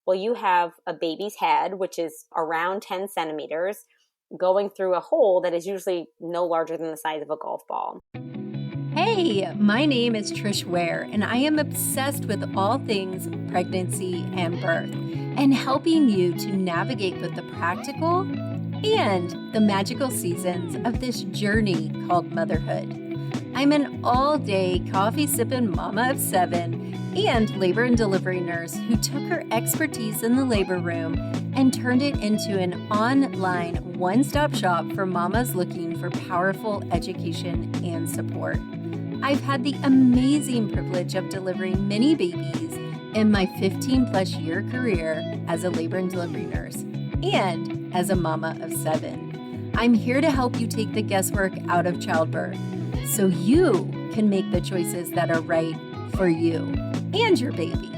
Well, you have a baby's head, which is around 10 centimeters, going through a hole that is usually no larger than the size of a golf ball. Hey, my name is Trish Ware, and I am obsessed with all things pregnancy and birth and helping you to navigate both the practical and the magical seasons of this journey called motherhood. I'm an all-day coffee-sipping mama of 7 and labor and delivery nurse who took her expertise in the labor room and turned it into an online one-stop shop for mamas looking for powerful education and support. I've had the amazing privilege of delivering many babies in my 15-plus year career as a labor and delivery nurse and as a mama of 7. I'm here to help you take the guesswork out of childbirth so you can make the choices that are right for you and your baby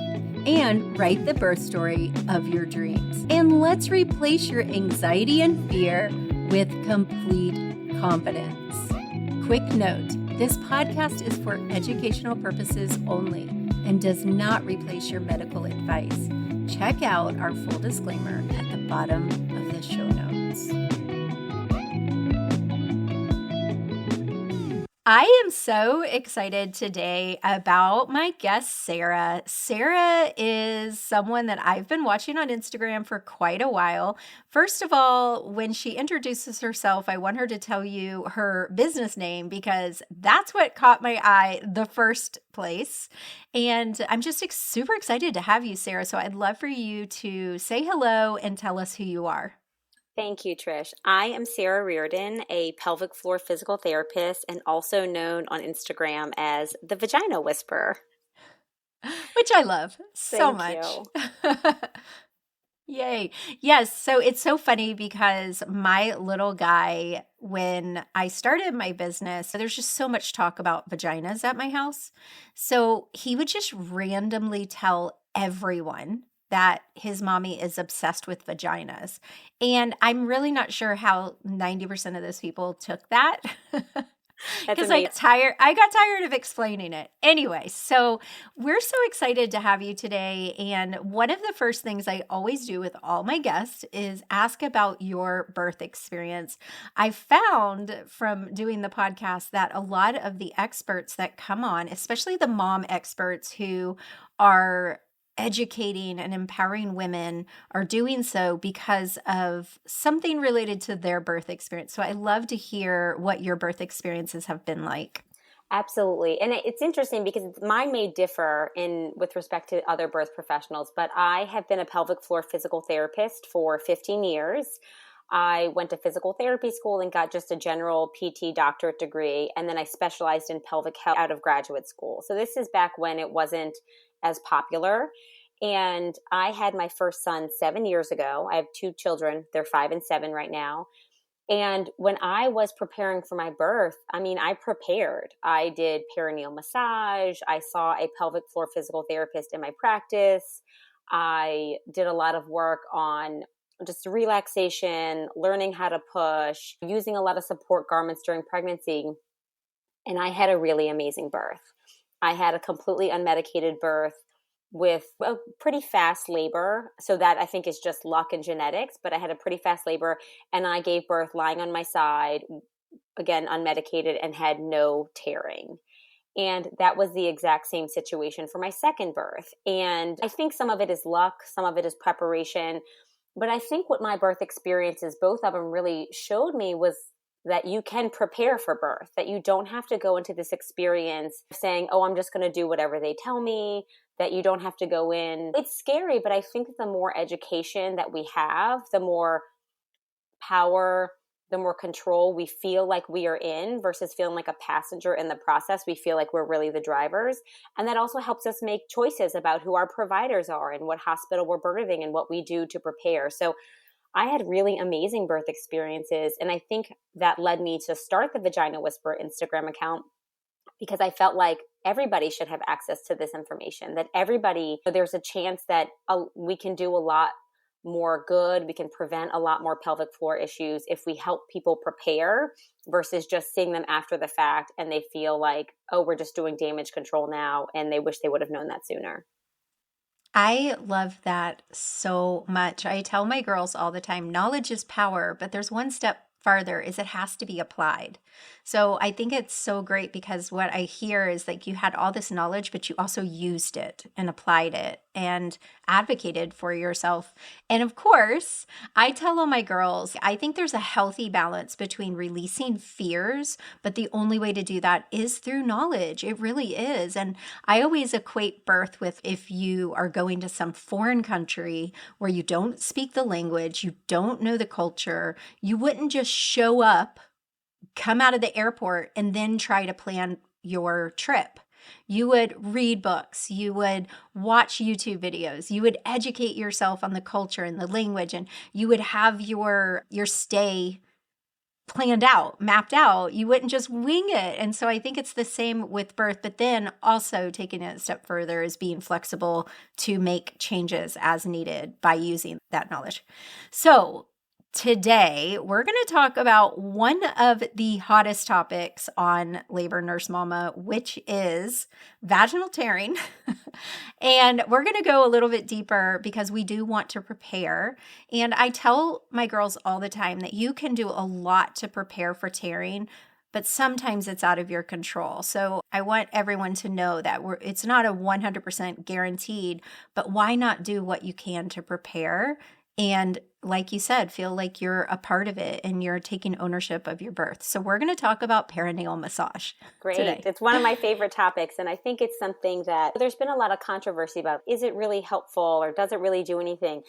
and write the birth story of your dreams. And let's replace your anxiety and fear with complete confidence. Quick note, this podcast is for educational purposes only and does not replace your medical advice. Check out our full disclaimer at the bottom of the show notes. I am so excited today about my guest, Sara. Sara is someone that I've been watching on Instagram for quite a while. First of all, when she introduces herself, I want her to tell you her business name because that's what caught my eye the first place. And I'm just super excited to have you, Sara. So I'd love for you to say hello and tell us who you are. Thank you, Trish. I am Sara Reardon, a pelvic floor physical therapist and also known on Instagram as the Vagina Whisperer. Which I love so much. Yay. Yes. So it's so funny because my little guy, when I started my business, there's just so much talk about vaginas at my house. So he would just randomly tell everyone that his mommy is obsessed with vaginas. And I'm really not sure how 90% of those people took that. Because I got tired of explaining it. Anyway, so we're so excited to have you today. And one of the first things I always do with all my guests is ask about your birth experience. I found from doing the podcast that a lot of the experts that come on, especially the mom experts who are educating and empowering women, are doing so because of something related to their birth experience. So I love to hear what your birth experiences have been like. Absolutely. And it's interesting because mine may differ with respect to other birth professionals, but I have been a pelvic floor physical therapist for 15 years. I went to physical therapy school and got just a general PT doctorate degree. And then I specialized in pelvic health out of graduate school. So this is back when it wasn't as popular. And I had my first son 7 years ago. I have 2 children. They're 5 and 7 right now. And when I was preparing for my birth, I prepared. I did perineal massage. I saw a pelvic floor physical therapist in my practice. I did a lot of work on just relaxation, learning how to push, using a lot of support garments during pregnancy. And I had a really amazing birth. I had a completely unmedicated birth with a pretty fast labor. So that I think is just luck and genetics, but I had a pretty fast labor and I gave birth lying on my side, again, unmedicated, and had no tearing. And that was the exact same situation for my second birth. And I think some of it is luck, some of it is preparation. But I think what my birth experiences, both of them really showed me was that you can prepare for birth, that you don't have to go into this experience saying, oh, I'm just going to do whatever they tell me, that you don't have to go in. It's scary, but I think the more education that we have, the more power, the more control we feel like we are in versus feeling like a passenger in the process. We feel like we're really the drivers. And that also helps us make choices about who our providers are and what hospital we're birthing and what we do to prepare. So I had really amazing birth experiences. And I think that led me to start the Vagina Whisperer Instagram account because I felt like everybody should have access to this information, that there's a chance that we can do a lot more good. We can prevent a lot more pelvic floor issues if we help people prepare versus just seeing them after the fact and they feel like, oh, we're just doing damage control now. And they wish they would have known that sooner. I love that so much. I tell my girls all the time, knowledge is power, but there's one step farther is it has to be applied. So I think it's so great because what I hear is like you had all this knowledge, but you also used it and applied it and advocated for yourself. And of course, I tell all my girls, I think there's a healthy balance between releasing fears, but the only way to do that is through knowledge. It really is. And I always equate birth with if you are going to some foreign country where you don't speak the language, you don't know the culture, you wouldn't just show up, come out of the airport, and then try to plan your trip. You would read books, you would watch YouTube videos, you would educate yourself on the culture and the language, and you would have your stay planned out, mapped out. You wouldn't just wing it. And so I think it's the same with birth, but then also taking it a step further is being flexible to make changes as needed by using that knowledge. So today, we're going to talk about one of the hottest topics on Labor Nurse Mama, which is vaginal tearing. And we're going to go a little bit deeper because we do want to prepare. And I tell my girls all the time that you can do a lot to prepare for tearing, but sometimes it's out of your control. So I want everyone to know that it's not a 100% guaranteed, but why not do what you can to prepare? And like you said, feel like you're a part of it and you're taking ownership of your birth. So we're going to talk about perineal massage today. It's one of my favorite topics. And I think it's something that there's been a lot of controversy about. Is it really helpful or does it really do anything?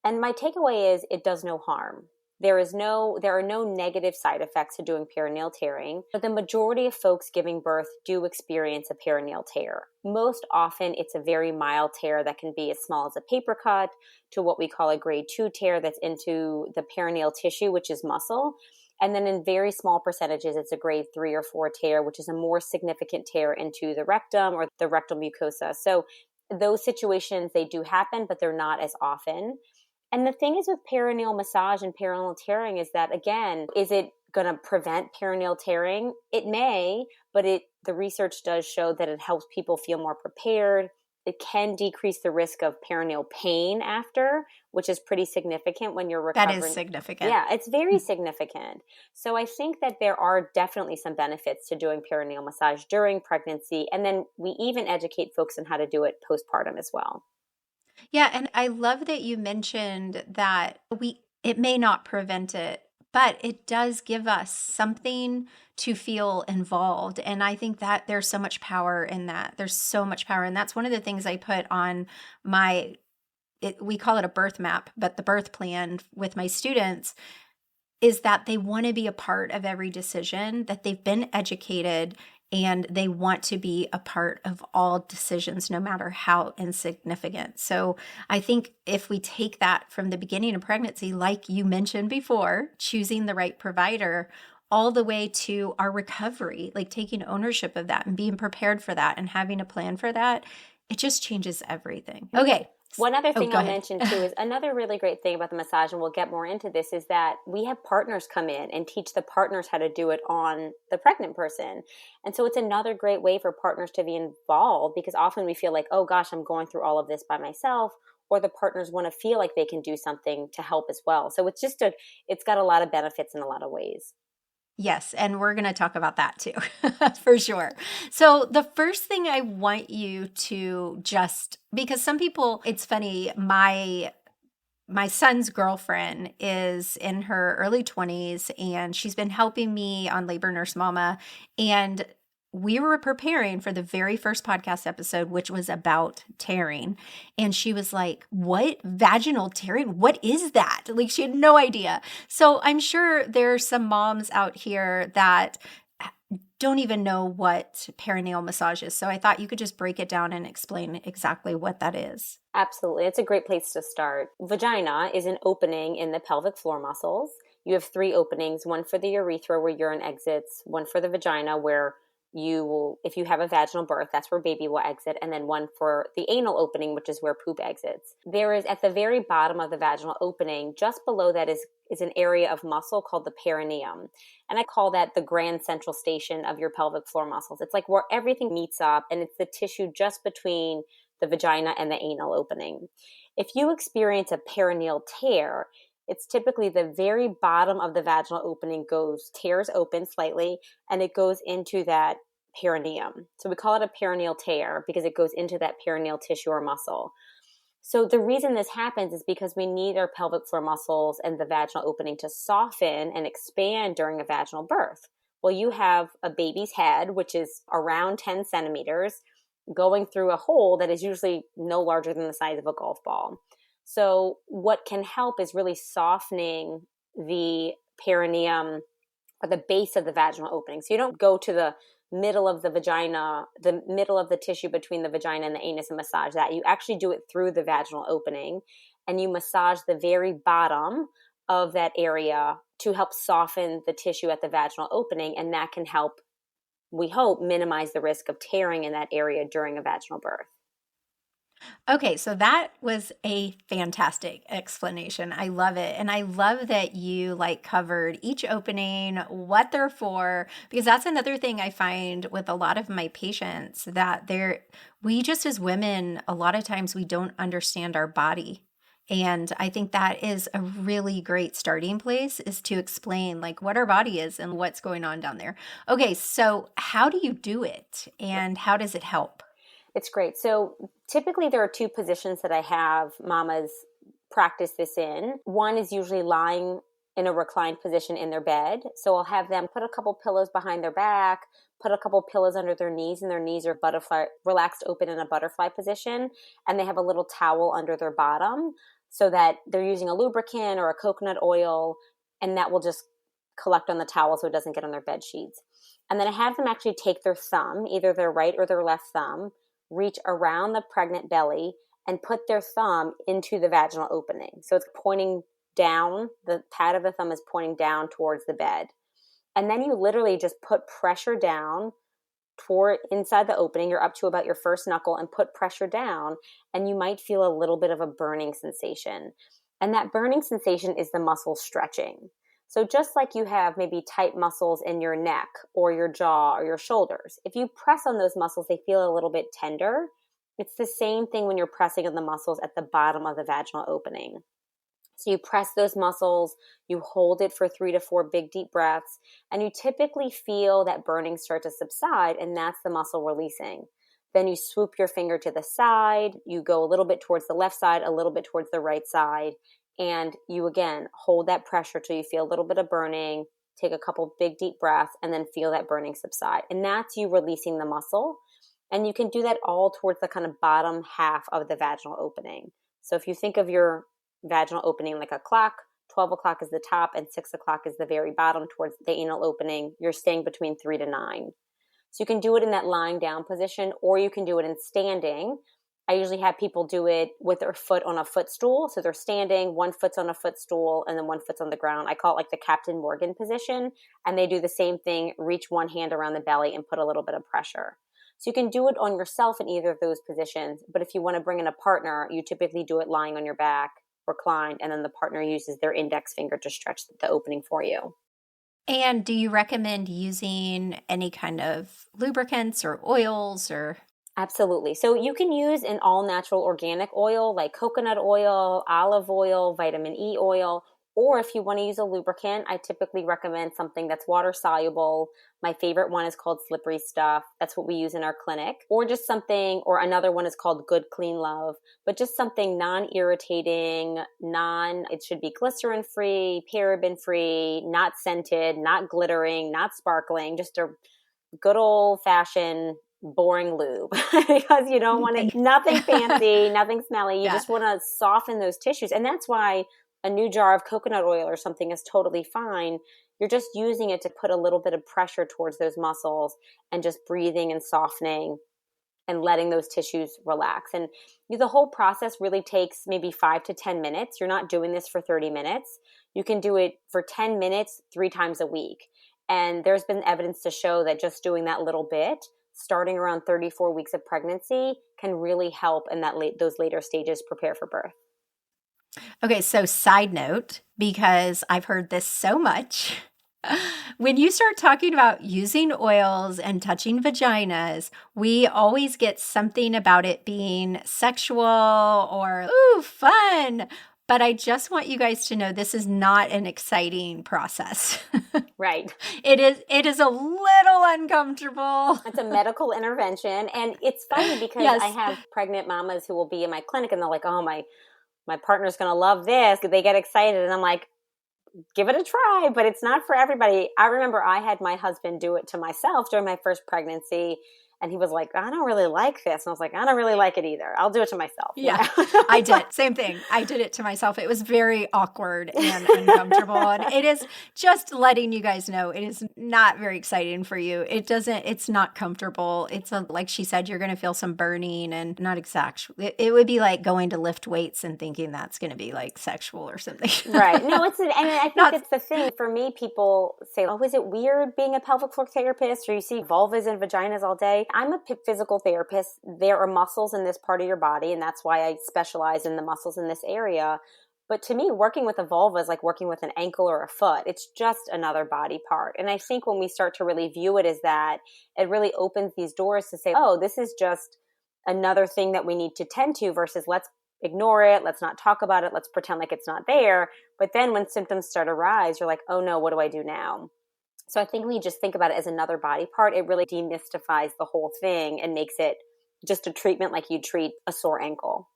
And my takeaway is it does no harm. There are no negative side effects to doing perineal tearing, but the majority of folks giving birth do experience a perineal tear. Most often, it's a very mild tear that can be as small as a paper cut to what we call a grade 2 tear that's into the perineal tissue, which is muscle. And then in very small percentages, it's a grade 3 or 4 tear, which is a more significant tear into the rectum or the rectal mucosa. So those situations, they do happen, but they're not as often. And the thing is with perineal massage and perineal tearing is that, again, is it going to prevent perineal tearing? It may, but the research does show that it helps people feel more prepared. It can decrease the risk of perineal pain after, which is pretty significant when you're recovering. That is significant. Yeah, it's very significant. So I think that there are definitely some benefits to doing perineal massage during pregnancy. And then we even educate folks on how to do it postpartum as well. Yeah, and I love that you mentioned that it may not prevent it, but it does give us something to feel involved. And I think that there's so much power in that. There's so much power. And that's one of the things I put on we call it a birth map, but the birth plan with my students is that they want to be a part of every decision, that they've been educated and they want to be a part of all decisions, no matter how insignificant. So I think if we take that from the beginning of pregnancy, like you mentioned before, choosing the right provider, all the way to our recovery, like taking ownership of that and being prepared for that and having a plan for that, it just changes everything. Okay. One other thing I'll ahead. mention too is another really great thing about the massage, and we'll get more into this, is that we have partners come in and teach the partners how to do it on the pregnant person. And so it's another great way for partners to be involved, because often we feel like, oh gosh, I'm going through all of this by myself, or the partners want to feel like they can do something to help as well. So it's got a lot of benefits in a lot of ways. Yes, and we're going to talk about that too, for sure. So the first thing I want you to because some people, it's funny, my son's girlfriend is in her early 20s and she's been helping me on Labor Nurse Mama, and we were preparing for the very first podcast episode, which was about tearing. And she was like, what? Vaginal tearing? What is that? Like, she had no idea. So I'm sure there's some moms out here that don't even know what perineal massage is. So I thought you could just break it down and explain exactly what that is. Absolutely. It's a great place to start. Vagina is an opening in the pelvic floor muscles. You have 3 openings, one for the urethra where urine exits, one for the vagina where if you have a vaginal birth, that's where baby will exit, and then one for the anal opening, which is where poop exits. There is, at the very bottom of the vaginal opening, just below that is an area of muscle called the perineum. And I call that the grand central station of your pelvic floor muscles. It's like where everything meets up, and it's the tissue just between the vagina and the anal opening. If you experience a perineal tear, it's typically the very bottom of the vaginal opening tears open slightly, and it goes into that perineum. So we call it a perineal tear because it goes into that perineal tissue or muscle. So the reason this happens is because we need our pelvic floor muscles and the vaginal opening to soften and expand during a vaginal birth. Well, you have a baby's head, which is around 10 centimeters, going through a hole that is usually no larger than the size of a golf ball. So what can help is really softening the perineum or the base of the vaginal opening. So you don't go to the middle of the vagina, the middle of the tissue between the vagina and the anus and massage that. You actually do it through the vaginal opening, and you massage the very bottom of that area to help soften the tissue at the vaginal opening, and that can help, we hope, minimize the risk of tearing in that area during a vaginal birth. Okay, so that was a fantastic explanation. I love it. And I love that you covered each opening, what they're for, because that's another thing I find with a lot of my patients, that we just as women, a lot of times we don't understand our body. And I think that is a really great starting place, is to explain what our body is and what's going on down there. Okay, so how do you do it and how does it help? It's great. So typically there are two positions that I have mamas practice this in. One is usually lying in a reclined position in their bed. So I'll have them put a couple pillows behind their back, put a couple pillows under their knees, and their knees are relaxed open in a butterfly position. And they have a little towel under their bottom so that they're using a lubricant or a coconut oil, and that will just collect on the towel so it doesn't get on their bed sheets. And then I have them actually take their thumb, either their right or their left thumb, reach around the pregnant belly and put their thumb into the vaginal opening. So it's pointing down, the pad of the thumb is pointing down towards the bed. And then you literally just put pressure down toward inside the opening. You're up to about your first knuckle and put pressure down, and you might feel a little bit of a burning sensation. And that burning sensation is the muscle stretching. So just like you have maybe tight muscles in your neck or your jaw or your shoulders, if you press on those muscles, they feel a little bit tender. It's the same thing when you're pressing on the muscles at the bottom of the vaginal opening. So you press those muscles, you hold it for 3 to 4 big deep breaths, and you typically feel that burning start to subside, and that's the muscle releasing. Then you swoop your finger to the side, you go a little bit towards the left side, a little bit towards the right side, and you again hold that pressure till you feel a little bit of burning, take a couple big deep breaths, and then feel that burning subside. And that's you releasing the muscle. And you can do that all towards the kind of bottom half of the vaginal opening. So if you think of your vaginal opening like a clock, 12 o'clock is the top and 6 o'clock is the very bottom towards the anal opening, you're staying between 3 to 9. So you can do it in that lying down position, or you can do it in standing. I usually have people do it with their foot on a footstool. So they're standing, one foot's on a footstool, and then one foot's on the ground. I call it like the Captain Morgan position. And they do the same thing, reach one hand around the belly and put a little bit of pressure. So you can do it on yourself in either of those positions. But if you want to bring in a partner, you typically do it lying on your back, reclined, and then the partner uses their index finger to stretch the opening for you. And do you recommend using any kind of lubricants or oils or? Absolutely. So you can use an all natural organic oil like coconut oil, olive oil, vitamin E oil, or if you want to use a lubricant, I typically recommend something that's water soluble. My favorite one is called Slippery Stuff. That's what we use in our clinic. Or just something, or another one is called Good Clean Love, but just something non-irritating, it should be glycerin free, paraben free, not scented, not glittering, not sparkling, just a good old fashioned boring lube because you don't want it, nothing fancy, nothing smelly. You just want to soften those tissues. And that's why a new jar of coconut oil or something is totally fine. You're just using it to put a little bit of pressure towards those muscles and just breathing and softening and letting those tissues relax. And the whole process really takes maybe 5 to 10 minutes. You're not doing this for 30 minutes. You can do it for 10 minutes 3 times a week. And there's been evidence to show that just doing that little bit starting around 34 weeks of pregnancy can really help in those later stages prepare for birth. Okay, so side note, because I've heard this so much, When you start talking about using oils and touching vaginas, we always get something about it being sexual or, ooh, fun. But I just want you guys to know this is not an exciting process. Right. It is a little uncomfortable. It's a medical intervention. And it's funny because Yes. I have pregnant mamas who will be in my clinic and they're like, oh, my partner's going to love this. They get excited. And I'm like, give it a try, but it's not for everybody. I remember I had my husband do it to myself during my first pregnancy. And he was like, I don't really like this. And I was like, I don't really like it either. I'll do it to myself. Yeah, I did. Same thing. I did it to myself. It was very awkward and uncomfortable. And it is just letting you guys know it is not very exciting for you. It's not comfortable. Like she said, you're going to feel some burning and not exactly. It would be like going to lift weights and thinking that's going to be like sexual or something. Right. No, and I think it's the thing. For me, people say, oh, is it weird being a pelvic floor therapist? Or you see vulvas and vaginas all day? I'm a physical therapist. There are muscles in this part of your body, and that's why I specialize in the muscles in this area. But to me, working with a vulva is like working with an ankle or a foot. It's just another body part. And I think when we start to really view it as that, it really opens these doors to say, oh, this is just another thing that we need to tend to versus let's ignore it. Let's not talk about it. Let's pretend like it's not there. But then when symptoms start to rise, you're like, oh no, what do I do now? So I think when you just think about it as another body part, it really demystifies the whole thing and makes it just a treatment like you treat a sore ankle.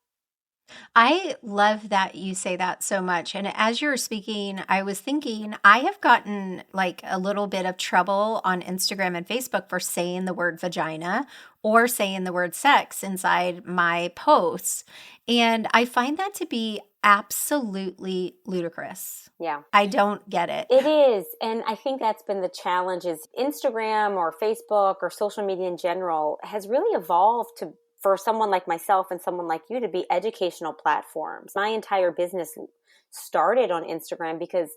I love that you say that so much. And as you were speaking, I was thinking I have gotten like a little bit of trouble on Instagram and Facebook for saying the word vagina or saying the word sex inside my posts. And I find that to be absolutely ludicrous. Yeah. I don't get it. It is. And I think that's been the challenge is Instagram or Facebook or social media in general has really evolved for someone like myself and someone like you to be educational platforms. My entire business started on Instagram because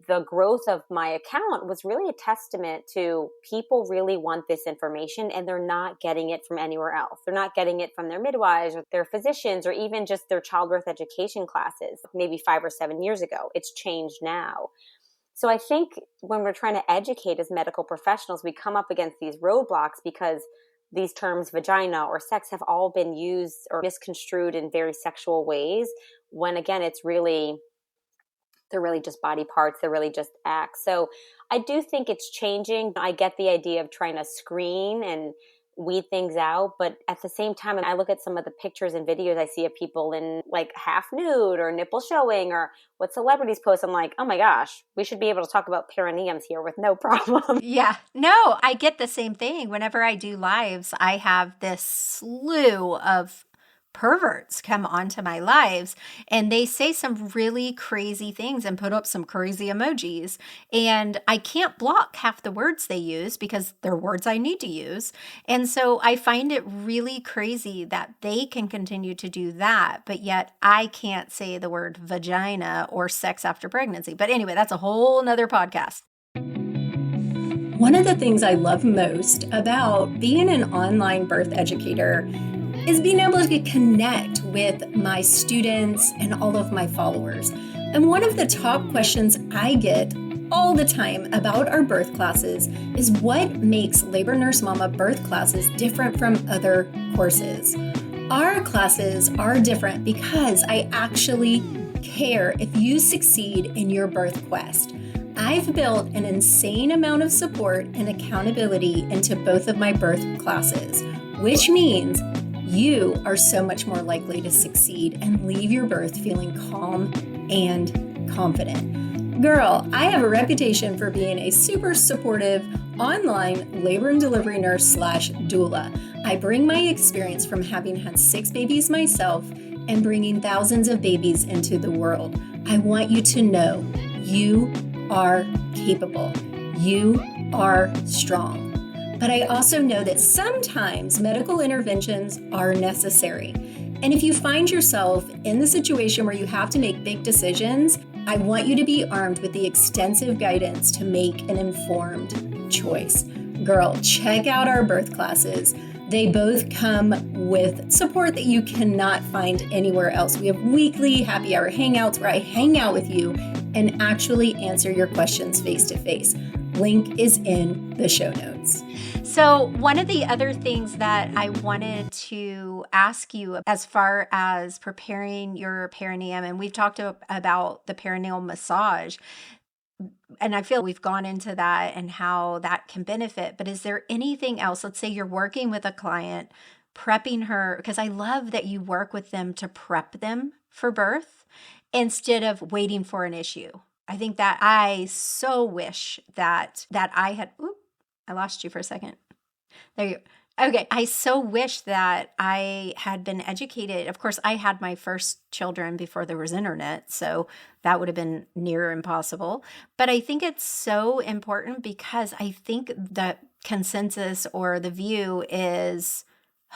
the growth of my account was really a testament to people really want this information and they're not getting it from anywhere else. They're not getting it from their midwives or their physicians or even just their childbirth education classes, maybe 5 or 7 years ago. It's changed now. So I think when we're trying to educate as medical professionals, we come up against these roadblocks because these terms vagina or sex have all been used or misconstrued in very sexual ways when again, they're really just body parts. They're really just acts. So I do think it's changing. I get the idea of trying to screen and weed things out. But at the same time, and I look at some of the pictures and videos I see of people in like half nude or nipple showing or what celebrities post. I'm like, oh my gosh, we should be able to talk about perineums here with no problem. Yeah, no, I get the same thing. Whenever I do lives, I have this slew of perverts come onto my lives and they say some really crazy things and put up some crazy emojis. And I can't block half the words they use because they're words I need to use. And so I find it really crazy that they can continue to do that, but yet I can't say the word vagina or sex after pregnancy. But anyway, that's a whole nother podcast. One of the things I love most about being an online birth educator is being able to connect with my students and all of my followers. And one of the top questions I get all the time about our birth classes is what makes Labor Nurse Mama birth classes different from other courses. Our classes are different because I actually care if you succeed in your birth quest. I've built an insane amount of support and accountability into both of my birth classes, which means you are so much more likely to succeed and leave your birth feeling calm and confident. Girl, I have a reputation for being a super supportive online labor and delivery nurse / doula. I bring my experience from having had 6 babies myself and bringing thousands of babies into the world. I want you to know you are capable. You are strong. But I also know that sometimes medical interventions are necessary. And if you find yourself in the situation where you have to make big decisions, I want you to be armed with the extensive guidance to make an informed choice. Girl, check out our birth classes. They both come with support that you cannot find anywhere else. We have weekly happy hour hangouts where I hang out with you and actually answer your questions face to face. Link is in the show notes. So one of the other things that I wanted to ask you as far as preparing your perineum, and we've talked about the perineal massage, and I feel we've gone into that and how that can benefit, but is there anything else? Let's say you're working with a client, prepping her, because I love that you work with them to prep them for birth instead of waiting for an issue. I think that I so wish that I had, oop, I lost you for a second. There you go. Okay. I so wish that I had been educated. Of course, I had my first children before there was internet, so that would have been near impossible. But I think it's so important because I think the consensus or the view is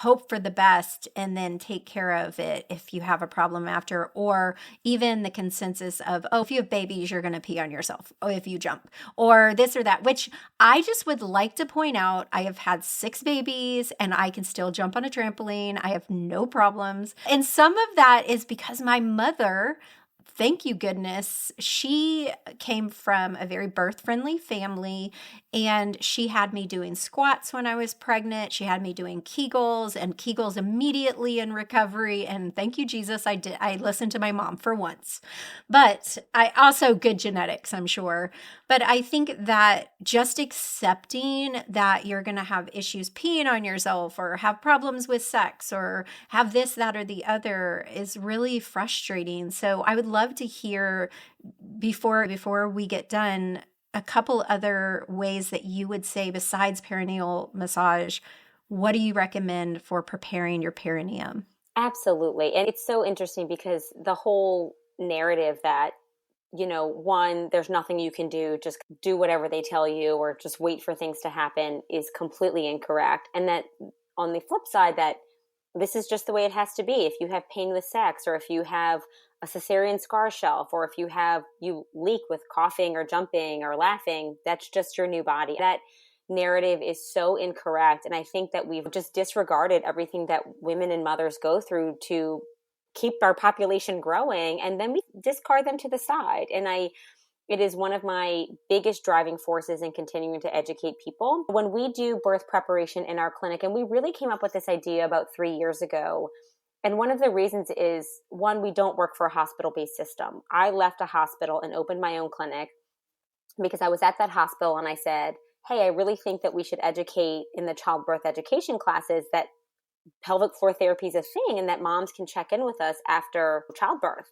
hope for the best and then take care of it if you have a problem after, or even the consensus of, oh, if you have babies, you're going to pee on yourself, or if you jump, or this or that, which I just would like to point out. I have had 6 babies and I can still jump on a trampoline. I have no problems. And some of that is because my mother, thank you goodness, she came from a very birth-friendly family, and she had me doing squats when I was pregnant. She had me doing Kegels, and Kegels immediately in recovery. And thank you, Jesus, I listened to my mom for once. But I also good genetics, I'm sure. But I think that just accepting that you're going to have issues peeing on yourself or have problems with sex or have this, that, or the other is really frustrating. So I would love to hear before we get done, a couple other ways that you would say besides perineal massage, what do you recommend for preparing your perineum? Absolutely. And it's so interesting because the whole narrative that, one, there's nothing you can do, just do whatever they tell you or just wait for things to happen is completely incorrect. And that on the flip side, that this is just the way it has to be. If you have pain with sex, or if you have a cesarean scar shelf, or if you leak with coughing or jumping or laughing, that's just your new body. That narrative is so incorrect. And I think that we've just disregarded everything that women and mothers go through to keep our population growing, and then we discard them to the side. And it is one of my biggest driving forces in continuing to educate people. When we do birth preparation in our clinic, and we really came up with this idea about 3 years ago, and one of the reasons is, one, we don't work for a hospital-based system. I left a hospital and opened my own clinic because I was at that hospital and I said, hey, I really think that we should educate in the childbirth education classes that pelvic floor therapy is a thing and that moms can check in with us after childbirth.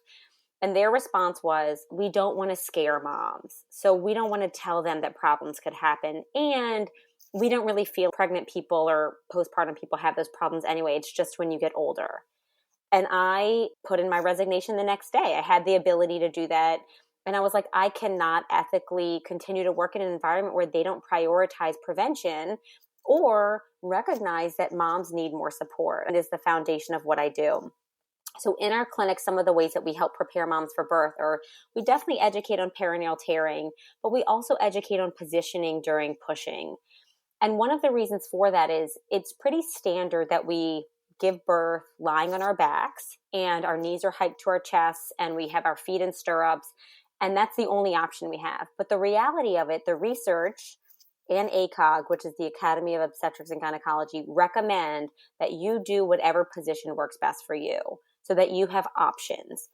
And their response was, we don't want to scare moms. So we don't want to tell them that problems could happen. And we don't really feel pregnant people or postpartum people have those problems anyway. It's just when you get older. And I put in my resignation the next day. I had the ability to do that. And I was like, I cannot ethically continue to work in an environment where they don't prioritize prevention or recognize that moms need more support. It is the foundation of what I do. So in our clinic, some of the ways that we help prepare moms for birth are, we definitely educate on perineal tearing, but we also educate on positioning during pushing. And one of the reasons for that is it's pretty standard that we give birth lying on our backs and our knees are hiked to our chests and we have our feet in stirrups. And that's the only option we have. But the reality of it, the research and ACOG, which is the Academy of Obstetrics and Gynecology, recommend that you do whatever position works best for you so that you have options.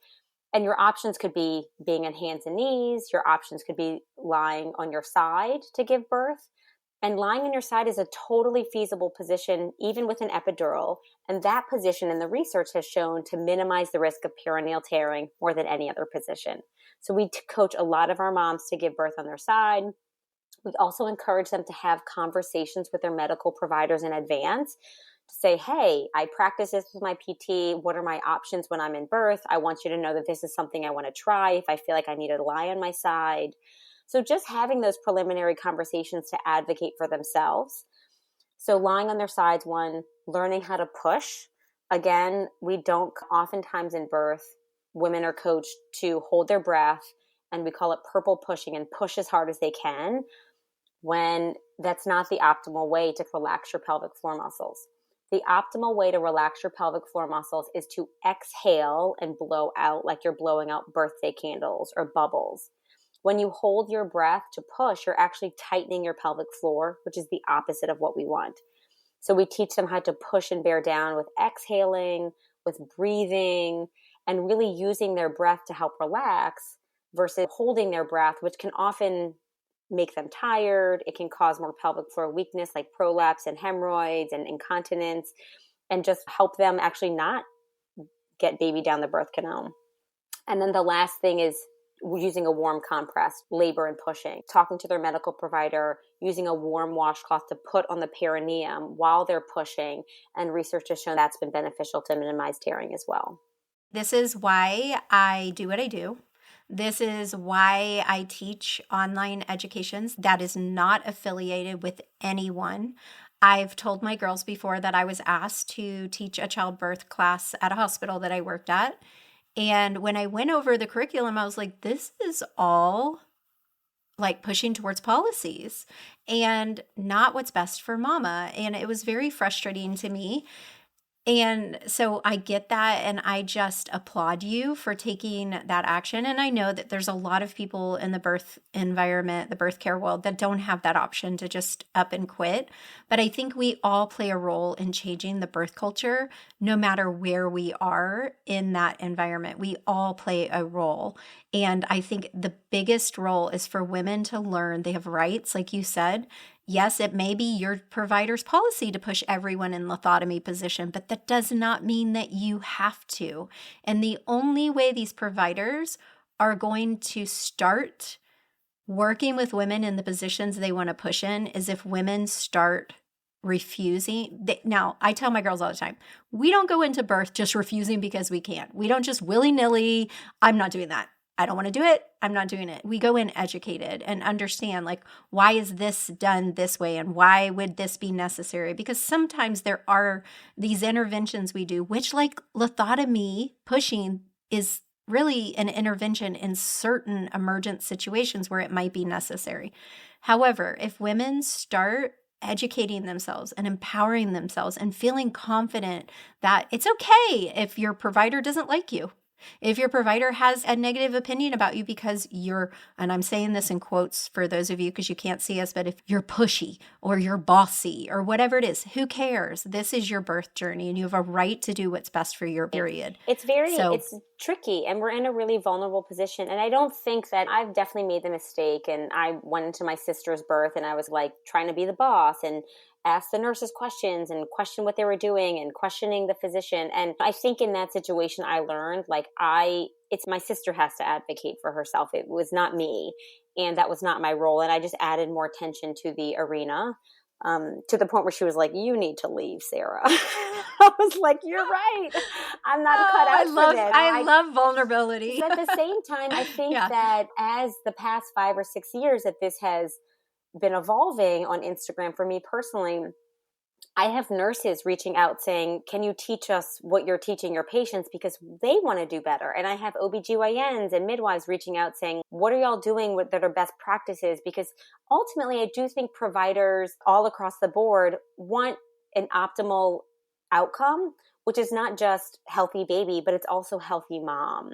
And your options could be being on hands and knees. Your options could be lying on your side to give birth. And lying on your side is a totally feasible position, even with an epidural. And that position in the research has shown to minimize the risk of perineal tearing more than any other position. So we coach a lot of our moms to give birth on their side. We also encourage them to have conversations with their medical providers in advance to say, hey, I practice this with my PT. What are my options when I'm in birth? I want you to know that this is something I want to try if I feel like I need to lie on my side. So just having those preliminary conversations to advocate for themselves. So lying on their sides, one, learning how to push. Again, we don't oftentimes in birth, women are coached to hold their breath, and we call it purple pushing and push as hard as they can, when that's not the optimal way to relax your pelvic floor muscles. The optimal way to relax your pelvic floor muscles is to exhale and blow out like you're blowing out birthday candles or bubbles. when you hold your breath to push, you're actually tightening your pelvic floor, which is the opposite of what we want. So we teach them how to push and bear down with exhaling, with breathing, and really using their breath to help relax versus holding their breath, which can often make them tired. It can cause more pelvic floor weakness like prolapse and hemorrhoids and incontinence, and just help them actually not get baby down the birth canal. And then the last thing is using a warm compress, labor and pushing, talking to their medical provider, using a warm washcloth to put on the perineum while they're pushing. And research has shown that's been beneficial to minimize tearing as well. This is why I do what I do. This is why I teach online educations that is not affiliated with anyone. I've told my girls before that I was asked to teach a childbirth class at a hospital that I worked at. And when I went over the curriculum, I was like, this is all like pushing towards policies and not what's best for mama. And it was very frustrating to me. And so I get that, and I just applaud you for taking that action. And I know that there's a lot of people in the birth environment, the birth care world, that don't have that option to just up and quit. But I think we all play a role in changing the birth culture, no matter where we are in that environment. We all play a role. And I think the biggest role is for women to learn they have rights, like you said. Yes, it may be your provider's policy to push everyone in lithotomy position, but that does not mean that you have to. And the only way these providers are going to start working with women in the positions they want to push in is if women start refusing. Now, I tell my girls all the time, we don't go into birth just refusing because we can't. We don't just willy-nilly, I'm not doing that. I don't want to do it. I'm not doing it. We go in educated and understand, like, why is this done this way and why would this be necessary? Because sometimes there are these interventions we do, which, like lithotomy pushing, is really an intervention in certain emergent situations where it might be necessary. However, if women start educating themselves and empowering themselves and feeling confident that it's okay if your provider doesn't like you, if your provider has a negative opinion about you because you're, and I'm saying this in quotes for those of you because you can't see us, but if you're pushy or you're bossy or whatever it is, who cares? This is your birth journey and you have a right to do what's best for your period. It's tricky, and we're in a really vulnerable position. And I don't think that I've definitely made the mistake. And I went into my sister's birth and I was like trying to be the boss and ask the nurses questions and question what they were doing and questioning the physician. And I think in that situation, I learned it's my sister has to advocate for herself. It was not me. And that was not my role. And I just added more tension to the arena, to the point where she was like, you need to leave, Sara. I was like, you're right. I'm not cut out for this. I love vulnerability. But at the same time, I think that as the past 5 or 6 years that this has been evolving on Instagram for me personally, I have nurses reaching out saying, can you teach us what you're teaching your patients, because they want to do better. And I have OBGYNs and midwives reaching out saying, what are y'all doing that are best practices? Because ultimately, I do think providers all across the board want an optimal outcome, which is not just healthy baby, but it's also healthy mom.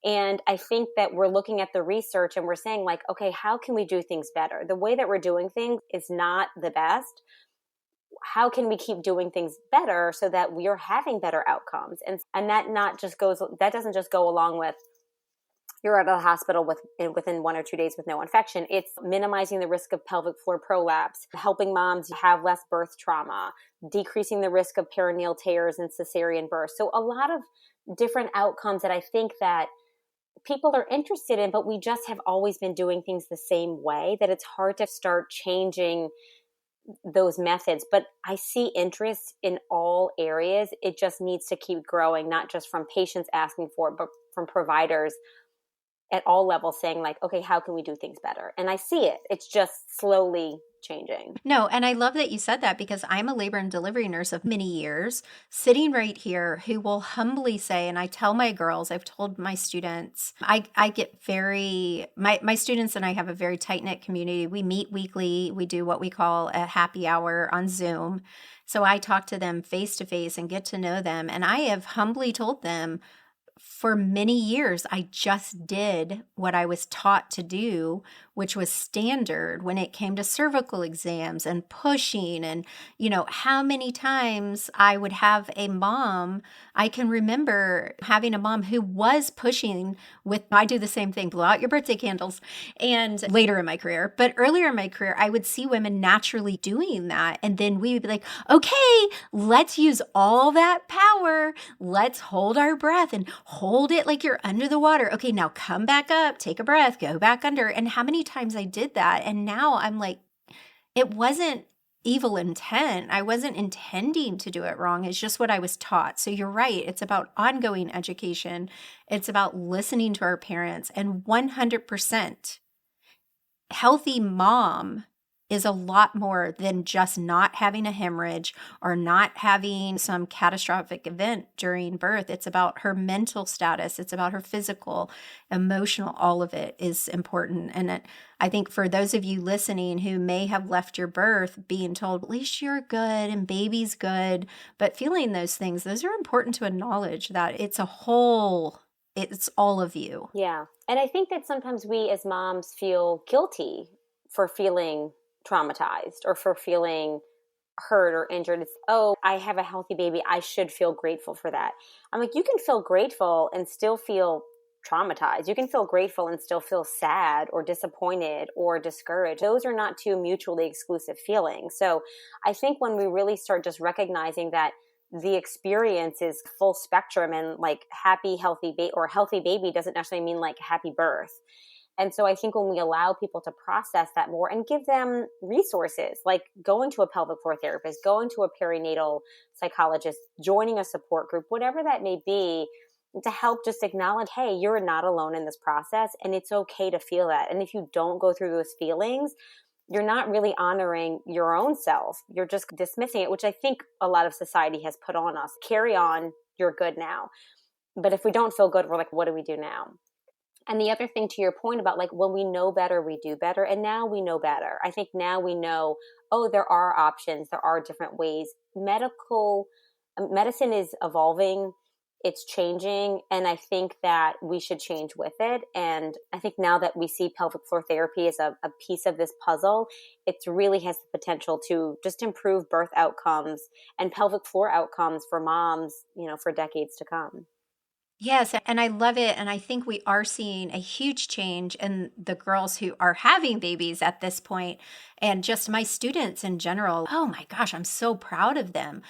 And I think that we're looking at the research and we're saying, like, okay, how can we do things better? The way that we're doing things is not the best. How can we keep doing things better so that we are having better outcomes? And that doesn't just go along with you're at a hospital within 1 or 2 days with no infection. It's minimizing the risk of pelvic floor prolapse, helping moms have less birth trauma, decreasing the risk of perineal tears and cesarean birth. So a lot of different outcomes that I think that people are interested in, but we just have always been doing things the same way, that it's hard to start changing those methods. But I see interest in all areas. It just needs to keep growing, not just from patients asking for it, but from providers at all levels saying, like, okay, how can we do things better? And I see it. It's just slowly changing. No, and I love that you said that, because I'm a labor and delivery nurse of many years, sitting right here, who will humbly say, and I tell my girls, I've told my students, I get my students and I have a very tight-knit community. We meet weekly. We do what we call a happy hour on Zoom. So I talk to them face to face and get to know them. And I have humbly told them, for many years, I just did what I was taught to do, which was standard when it came to cervical exams and pushing. And, how many times I would have a mom, I can remember having a mom who was pushing I do the same thing, blow out your birthday candles, and later in my career. But earlier in my career, I would see women naturally doing that. And then we would be like, okay, let's use all that power. Let's hold our breath and hold it like you're under the water. Okay, now come back up, take a breath, go back under. And how many times I did that. And now I'm like, it wasn't evil intent. I wasn't intending to do it wrong. It's just what I was taught. So you're right. It's about ongoing education. It's about listening to our parents. And 100% healthy mom is a lot more than just not having a hemorrhage or not having some catastrophic event during birth. It's about her mental status. It's about her physical, emotional, all of it is important. And I think for those of you listening who may have left your birth being told, at least you're good and baby's good, but feeling those things, those are important to acknowledge that it's a whole, it's all of you. Yeah. And I think that sometimes we as moms feel guilty for feeling traumatized or for feeling hurt or injured. It's, oh, I have a healthy baby, I should feel grateful for that. I'm like, you can feel grateful and still feel traumatized. You can feel grateful and still feel sad or disappointed or discouraged. Those are not two mutually exclusive feelings. So I think when we really start just recognizing that the experience is full spectrum, and like happy, healthy baby or healthy baby doesn't necessarily mean like happy birth. And so I think when we allow people to process that more and give them resources, like going to a pelvic floor therapist, going to a perinatal psychologist, joining a support group, whatever that may be, to help just acknowledge, hey, you're not alone in this process and it's okay to feel that. And if you don't go through those feelings, you're not really honoring your own self. You're just dismissing it, which I think a lot of society has put on us. Carry on, you're good now. But if we don't feel good, we're like, what do we do now? And the other thing to your point about like, when we know better, we do better. And now we know better. I think now we know, oh, there are options. There are different ways. Medicine is evolving. It's changing. And I think that we should change with it. And I think now that we see pelvic floor therapy as a piece of this puzzle, it really has the potential to just improve birth outcomes and pelvic floor outcomes for moms, for decades to come. Yes, and I love it. And I think we are seeing a huge change in the girls who are having babies at this point, and just my students in general. Oh my gosh, I'm so proud of them.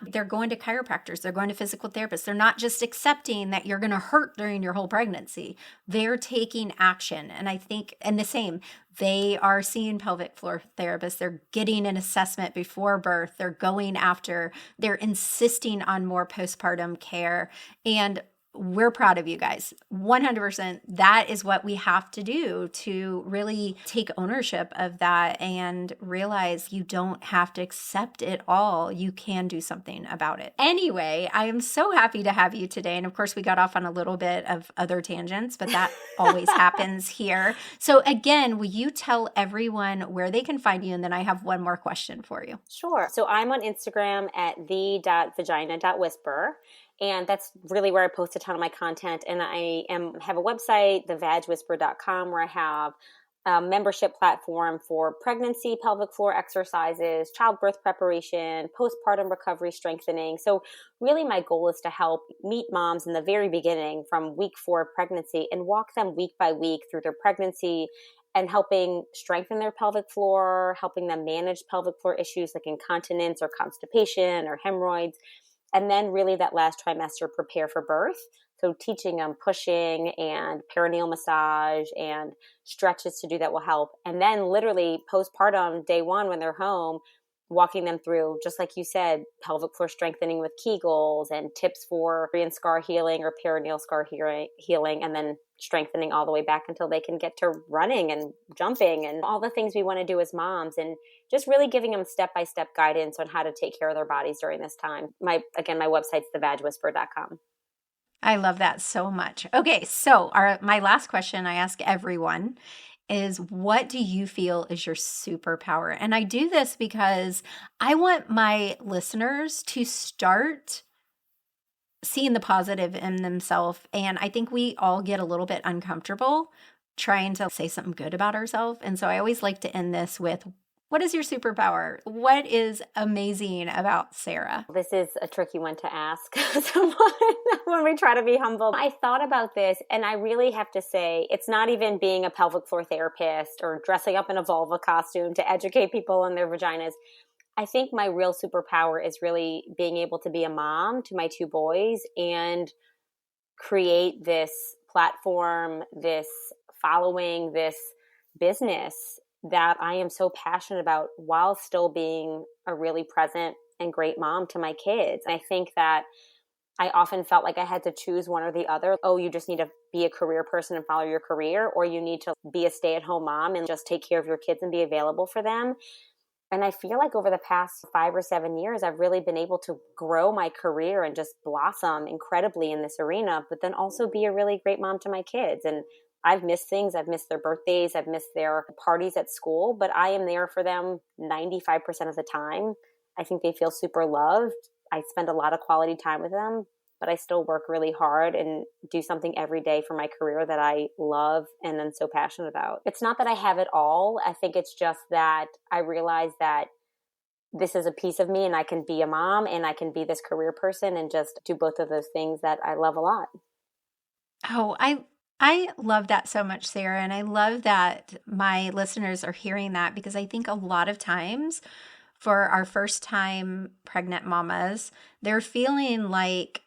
They're going to chiropractors, they're going to physical therapists. They're not just accepting that you're going to hurt during your whole pregnancy. They're taking action. And I think, and the same, they are seeing pelvic floor therapists. They're getting an assessment before birth. They're insisting on more postpartum care. And we're proud of you guys. 100%. That is what we have to do to really take ownership of that and realize you don't have to accept it all. You can do something about it. Anyway, I am so happy to have you today. And of course, we got off on a little bit of other tangents, but that always happens here. So again, will you tell everyone where they can find you? And then I have one more question for you. Sure. So I'm on Instagram at the.vagina.whisperer. And that's really where I post a ton of my content. And I have a website, thevagwhisperer.com, where I have a membership platform for pregnancy, pelvic floor exercises, childbirth preparation, postpartum recovery strengthening. So really my goal is to help meet moms in the very beginning from week 4 of pregnancy and walk them week by week through their pregnancy and helping strengthen their pelvic floor, helping them manage pelvic floor issues like incontinence or constipation or hemorrhoids. And then really that last trimester, prepare for birth. So teaching them pushing and perineal massage and stretches to do that will help. And then literally postpartum, day 1, when they're home, walking them through, just like you said, pelvic floor strengthening with Kegels and tips for perineal scar healing or perineal scar healing, and then strengthening all the way back until they can get to running and jumping and all the things we want to do as moms, and just really giving them step-by-step guidance on how to take care of their bodies during this time. My website's thevagwhisperer.com. I love that so much. Okay, so my last question I ask everyone is, what do you feel is your superpower? And I do this because I want my listeners to start seeing the positive in themselves. And I think we all get a little bit uncomfortable trying to say something good about ourselves. And so I always like to end this with, what is your superpower? What is amazing about Sara? This is a tricky one to ask someone when we try to be humble. I thought about this, and I really have to say, it's not even being a pelvic floor therapist or dressing up in a vulva costume to educate people on their vaginas. I think my real superpower is really being able to be a mom to my 2 boys and create this platform, this following, this business that I am so passionate about while still being a really present and great mom to my kids. And I think that I often felt like I had to choose one or the other. Oh, you just need to be a career person and follow your career, or you need to be a stay-at-home mom and just take care of your kids and be available for them. And I feel like over the past 5 or 7 years, I've really been able to grow my career and just blossom incredibly in this arena, but then also be a really great mom to my kids. And I've missed things. I've missed their birthdays. I've missed their parties at school, but I am there for them 95% of the time. I think they feel super loved. I spend a lot of quality time with them, but I still work really hard and do something every day for my career that I love and I'm so passionate about. It's not that I have it all. I think it's just that I realize that this is a piece of me and I can be a mom and I can be this career person and just do both of those things that I love a lot. Oh, I love that so much, Sara. And I love that my listeners are hearing that, because I think a lot of times for our first time pregnant mamas, they're feeling like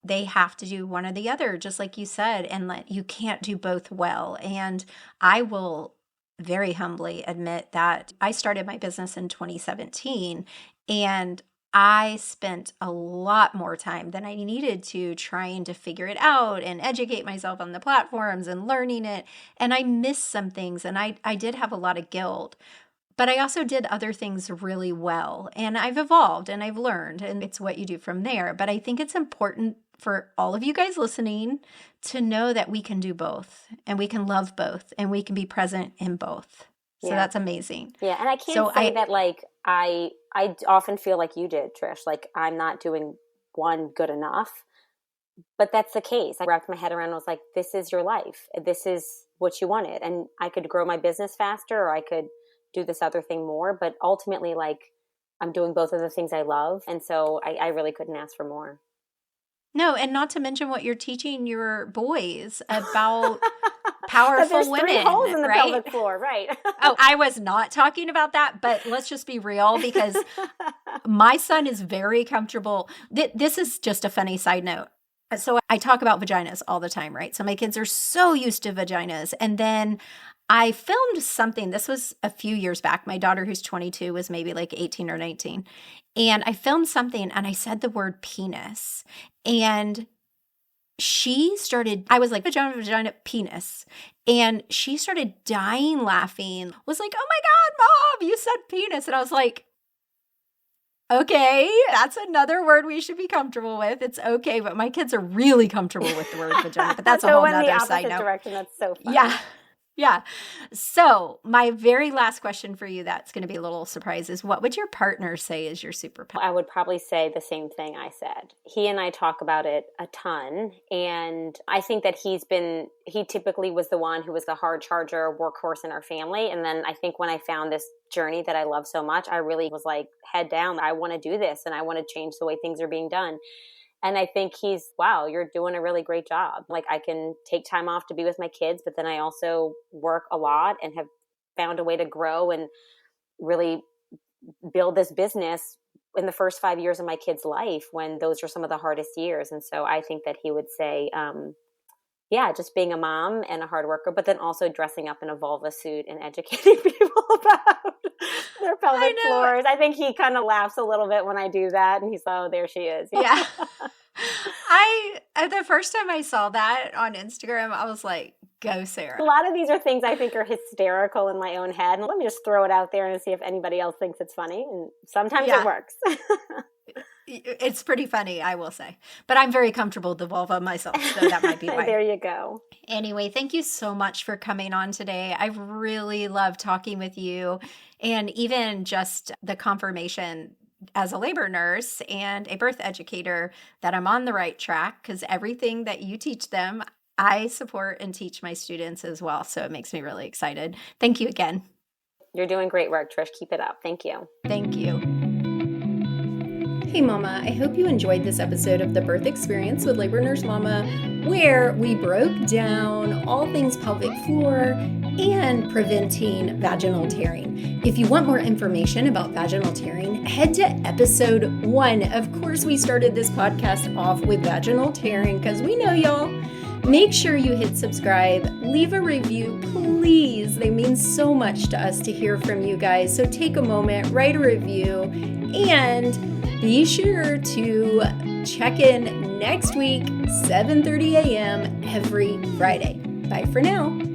they have to do one or the other, just like you said, and that you can't do both well. And I will very humbly admit that I started my business in 2017, and I spent a lot more time than I needed to trying to figure it out and educate myself on the platforms and learning it. And I missed some things, and I did have a lot of guilt. But I also did other things really well, and I've evolved and I've learned, and it's what you do from there. But I think it's important for all of you guys listening to know that we can do both, and we can love both, and we can be present in both. So that's amazing. Yeah, and I can't say that like I often feel like you did, Trish, like I'm not doing one good enough. But that's the case. I wrapped my head around and was like, this is your life. This is what you wanted. And I could grow my business faster, or I could do this other thing more, but ultimately, like, I'm doing both of the things I love, and so I really couldn't ask for more. No, and not to mention what you're teaching your boys about powerful women. There's 3 holes in the right? pelvic floor, right? Oh, I was not talking about that, but let's just be real, because my son is very comfortable. This is just a funny side note. So I talk about vaginas all the time, right? So my kids are so used to vaginas, and then I filmed something. This was a few years back. My daughter, who's 22, was maybe like 18 or 19. And I filmed something and I said the word penis. And I was like, vagina, penis. And she started dying laughing, was like, oh my God, Mom, you said penis. And I was like, okay, that's another word we should be comfortable with. It's okay. But my kids are really comfortable with the word vagina. But that's a whole nother side note. Direction, that's so funny. Yeah. Yeah. So my very last question for you, that's going to be a little surprise, is what would your partner say is your superpower? I would probably say the same thing I said. He and I talk about it a ton. And I think that he typically was the one who was the hard charger workhorse in our family. And then I think when I found this journey that I love so much, I really was like, head down, I want to do this and I want to change the way things are being done. And I think wow, you're doing a really great job. Like, I can take time off to be with my kids, but then I also work a lot and have found a way to grow and really build this business in the first 5 years of my kid's life, when those are some of the hardest years. And so I think that he would say, just being a mom and a hard worker, but then also dressing up in a vulva suit and educating people about their pelvic floors. I think he kind of laughs a little bit when I do that, and he's like, oh, there she is. Yeah. The first time I saw that on Instagram, I was like, go, Sara. A lot of these are things I think are hysterical in my own head, and let me just throw it out there and see if anybody else thinks it's funny. And sometimes it works. It's pretty funny, I will say. But I'm very comfortable with the vulva myself, so that might be why. There you go. Anyway, thank you so much for coming on today. I really loved talking with you, and even just the confirmation as a labor nurse and a birth educator that I'm on the right track, because everything that you teach them, I support and teach my students as well. So it makes me really excited. Thank you again. You're doing great work, Trish. Keep it up. Thank you. Thank you. Hey Mama, I hope you enjoyed this episode of The Birth Experience with Labor Nurse Mama, where we broke down all things pelvic floor and preventing vaginal tearing. If you want more information about vaginal tearing, head to episode 1. Of course, we started this podcast off with vaginal tearing because we know y'all. Make sure you hit subscribe, leave a review, please. They mean so much to us to hear from you guys. So take a moment, write a review, and be sure to check in next week, 7:30 a.m. every Friday. Bye for now.